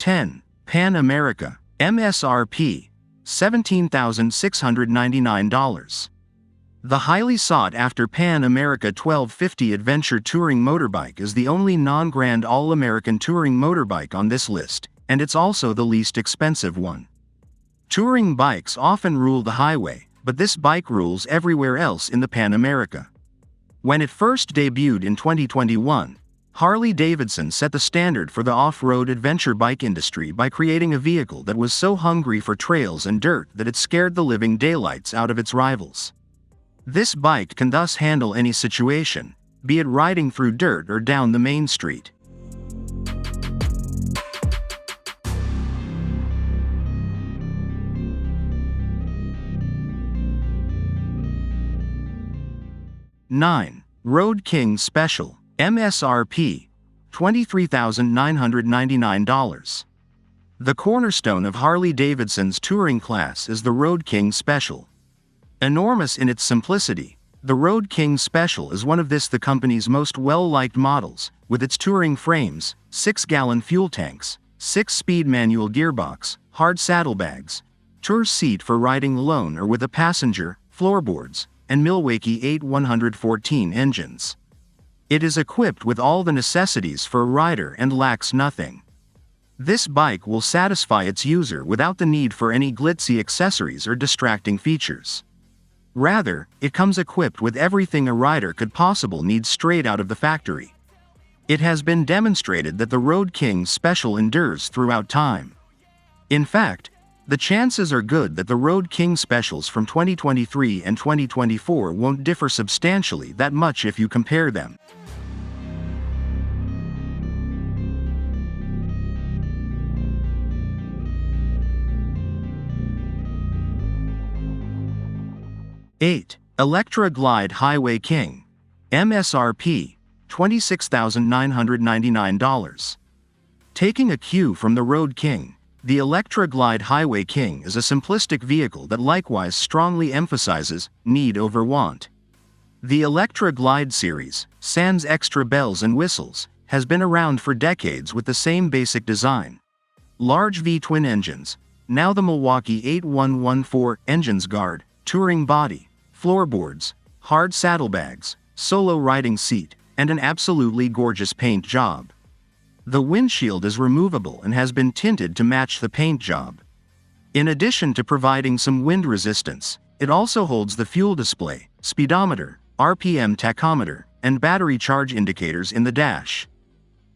10. Pan America. MSRP $17,699. The highly sought-after Pan America 1250 Adventure Touring Motorbike is the only non-Grand All-American touring motorbike on this list, and it's also the least expensive one. Touring bikes often rule the highway, but this bike rules everywhere else in the Pan America. When it first debuted in 2021, Harley Davidson set the standard for the off-road adventure bike industry by creating a vehicle that was so hungry for trails and dirt that it scared the living daylights out of its rivals. This bike can thus handle any situation, be it riding through dirt or down the main street. (9) Road King Special. MSRP $23,999. The cornerstone of Harley Davidson's touring class is the Road King Special. Enormous in its simplicity, the Road King Special is one of the company's most well-liked models, with its touring frames, 6-gallon fuel tanks, 6-speed manual gearbox, hard saddlebags, tour seat for riding alone or with a passenger, floorboards, and Milwaukee 8114 engines. It is equipped with all the necessities for a rider and lacks nothing. This bike will satisfy its user without the need for any glitzy accessories or distracting features. Rather, it comes equipped with everything a rider could possibly need straight out of the factory. It has been demonstrated that the Road King Special endures throughout time. In fact, the chances are good that the Road King Specials from 2023 and 2024 won't differ substantially that much if you compare them. (8) Electra Glide Highway King. MSRP $26,999. Taking a cue from the Road King, the Electra Glide Highway King is a simplistic vehicle that likewise strongly emphasizes need over want. The Electra Glide series, sans extra bells and whistles, has been around for decades with the same basic design. Large V-twin engines, now the Milwaukee 8114 engines guard, touring body, floorboards, hard saddlebags, solo riding seat, and an absolutely gorgeous paint job. The windshield is removable and has been tinted to match the paint job. In addition to providing some wind resistance, it also holds the fuel display, speedometer, RPM tachometer, and battery charge indicators in the dash.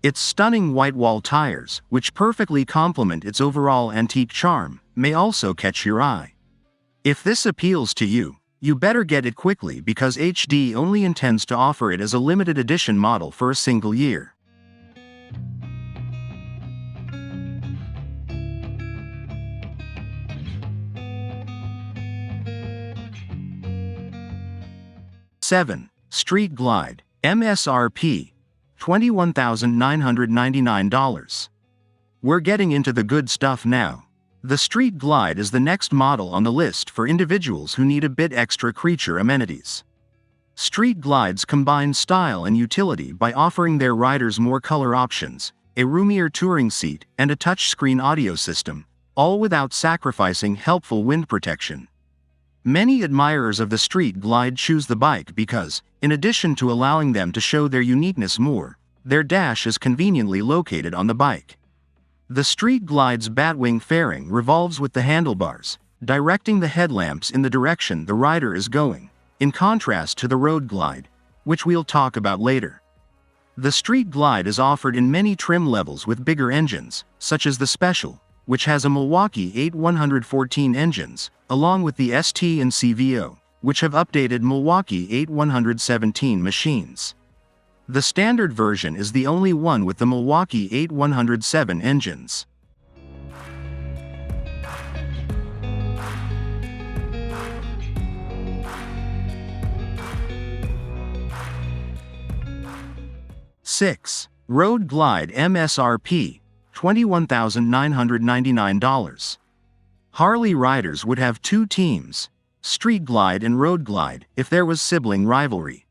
Its stunning white wall tires, which perfectly complement its overall antique charm, may also catch your eye. If this appeals to you, you better get it quickly because HD only intends to offer it as a limited edition model for a single year. (7) Street Glide. MSRP $21,999. We're getting into the good stuff now. The Street Glide is the next model on the list for individuals who need a bit extra creature amenities. Street Glides combine style and utility by offering their riders more color options, a roomier touring seat, and a touchscreen audio system, all without sacrificing helpful wind protection. Many admirers of the Street Glide choose the bike because, in addition to allowing them to show their uniqueness more, their dash is conveniently located on the bike. The Street Glide's batwing fairing revolves with the handlebars, directing the headlamps in the direction the rider is going, in contrast to the Road Glide, which we'll talk about later. The Street Glide is offered in many trim levels with bigger engines, such as the Special, which has a Milwaukee 8114 engines, along with the ST and CVO, which have updated Milwaukee 8117 machines. The standard version is the only one with the Milwaukee 8107 engines. (6) Road Glide. MSRP $21,999. Harley riders would have two teams, Street Glide and Road Glide, if there was sibling rivalry.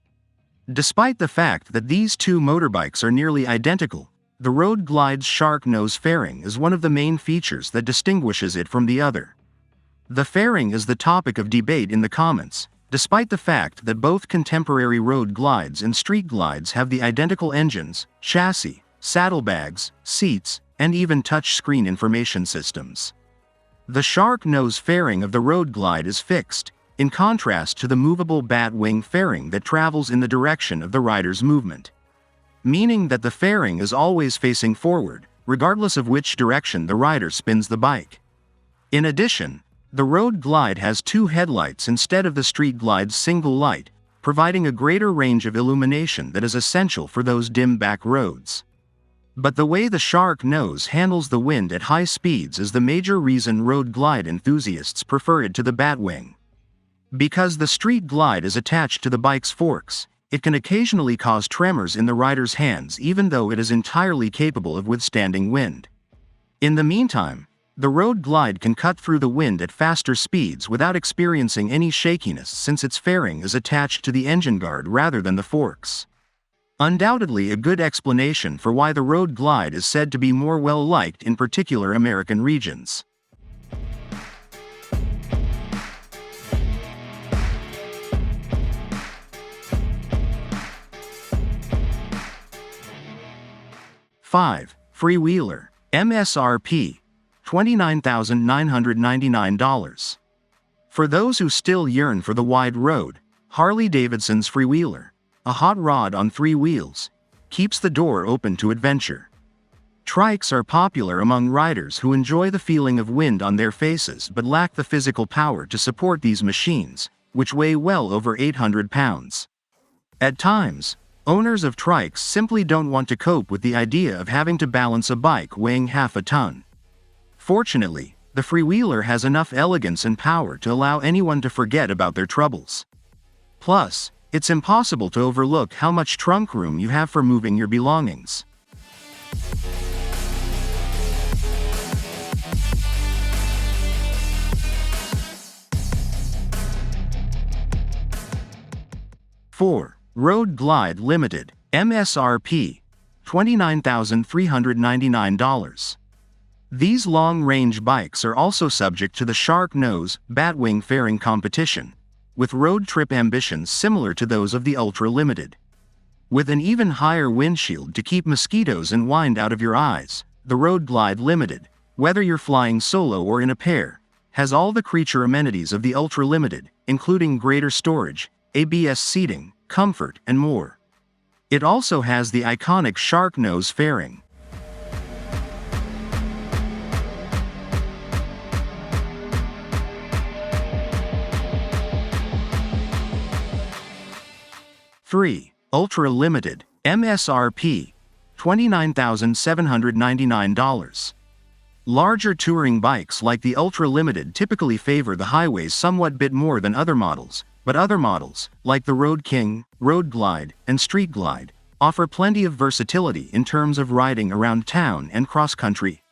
Despite the fact that these two motorbikes are nearly identical, the Road Glide's shark nose fairing is one of the main features that distinguishes it from the other. The fairing is the topic of debate in the comments, despite the fact that both contemporary road glides and street glides have the identical engines, chassis, saddlebags, seats, and even touch-screen information systems. The shark nose fairing of the Road Glide is fixed, in contrast to the movable bat wing fairing that travels in the direction of the rider's movement, meaning that the fairing is always facing forward, regardless of which direction the rider spins the bike. In addition, the Road Glide has two headlights instead of the Street Glide's single light, providing a greater range of illumination that is essential for those dim back roads. But the way the shark nose handles the wind at high speeds is the major reason Road Glide enthusiasts prefer it to the Batwing. Because the Street Glide is attached to the bike's forks, it can occasionally cause tremors in the rider's hands even though it is entirely capable of withstanding wind. In the meantime, the Road Glide can cut through the wind at faster speeds without experiencing any shakiness since its fairing is attached to the engine guard rather than the forks. Undoubtedly a good explanation for why the Road Glide is said to be more well-liked in particular American regions. (5) Freewheeler, MSRP, $29,999. For those who still yearn for the wide road, Harley Davidson's Freewheeler, a hot rod on three wheels, keeps the door open to adventure. Trikes are popular among riders who enjoy the feeling of wind on their faces but lack the physical power to support these machines, which weigh well over 800 pounds. At times, owners of trikes simply don't want to cope with the idea of having to balance a bike weighing half a ton. Fortunately, the Freewheeler has enough elegance and power to allow anyone to forget about their troubles. Plus, it's impossible to overlook how much trunk room you have for moving your belongings. (4) Road Glide Limited, MSRP, $29,399. These long-range bikes are also subject to the shark nose, batwing fairing competition, with road trip ambitions similar to those of the Ultra Limited. With an even higher windshield to keep mosquitoes and wind out of your eyes, the Road Glide Limited, whether you're flying solo or in a pair, has all the creature amenities of the Ultra Limited, including greater storage, ABS seating, comfort, and more. It also has the iconic shark nose fairing. (3) Ultra Limited, MSRP, $29,799. Larger touring bikes like the Ultra Limited typically favor the highways somewhat bit more than other models, but other models, like the Road King, Road Glide, and Street Glide, offer plenty of versatility in terms of riding around town and cross-country.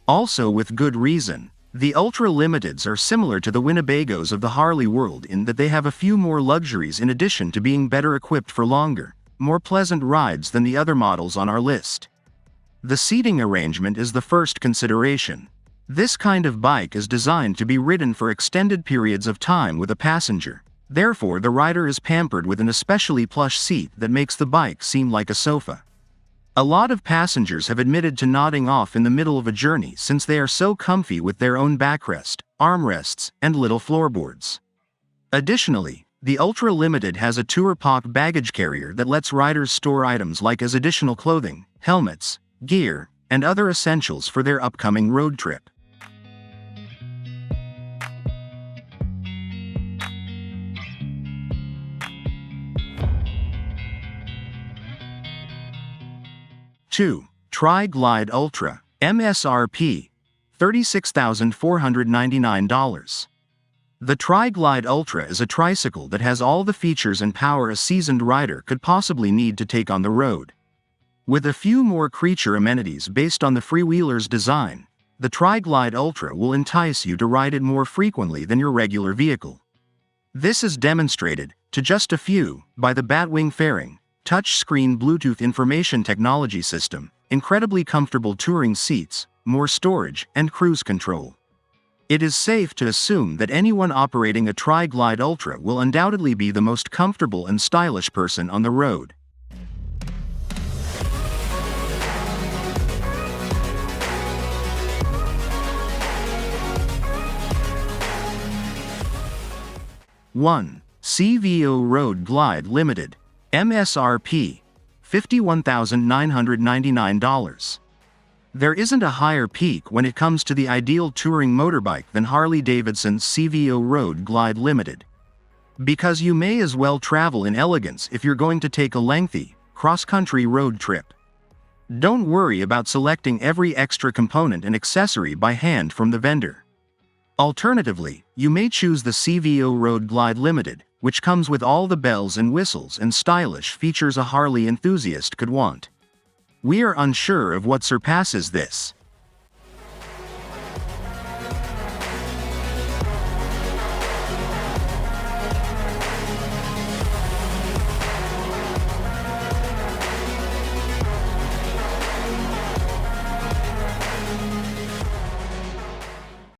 Also with good reason. The Ultra Limiteds are similar to the Winnebagos of the Harley world in that they have a few more luxuries in addition to being better equipped for longer, more pleasant rides than the other models on our list. The seating arrangement is the first consideration. This kind of bike is designed to be ridden for extended periods of time with a passenger. Therefore, the rider is pampered with an especially plush seat that makes the bike seem like a sofa. A lot of passengers have admitted to nodding off in the middle of a journey since they are so comfy with their own backrest, armrests, and little floorboards. Additionally, the Ultra Limited has a Tour-Pak baggage carrier that lets riders store items like as additional clothing, helmets, gear, and other essentials for their upcoming road trip. (2) Tri-Glide Ultra, MSRP, $36,499. The Tri-Glide Ultra is a tricycle that has all the features and power a seasoned rider could possibly need to take on the road. With a few more creature amenities based on the Freewheeler's design, the Tri-Glide Ultra will entice you to ride it more frequently than your regular vehicle. This is demonstrated, to just a few, by the Batwing fairing, touch-screen Bluetooth information technology system, incredibly comfortable touring seats, more storage, and cruise control. It is safe to assume that anyone operating a Tri-Glide Ultra will undoubtedly be the most comfortable and stylish person on the road. One, CVO Road Glide Limited, MSRP, $51,999. There isn't a higher peak when it comes to the ideal touring motorbike than Harley Davidson's CVO Road Glide Limited. Because you may as well travel in elegance if you're going to take a lengthy, cross-country road trip. Don't worry about selecting every extra component and accessory by hand from the vendor. Alternatively, you may choose the CVO Road Glide Limited, which comes with all the bells and whistles and stylish features a Harley enthusiast could want. We are unsure of what surpasses this.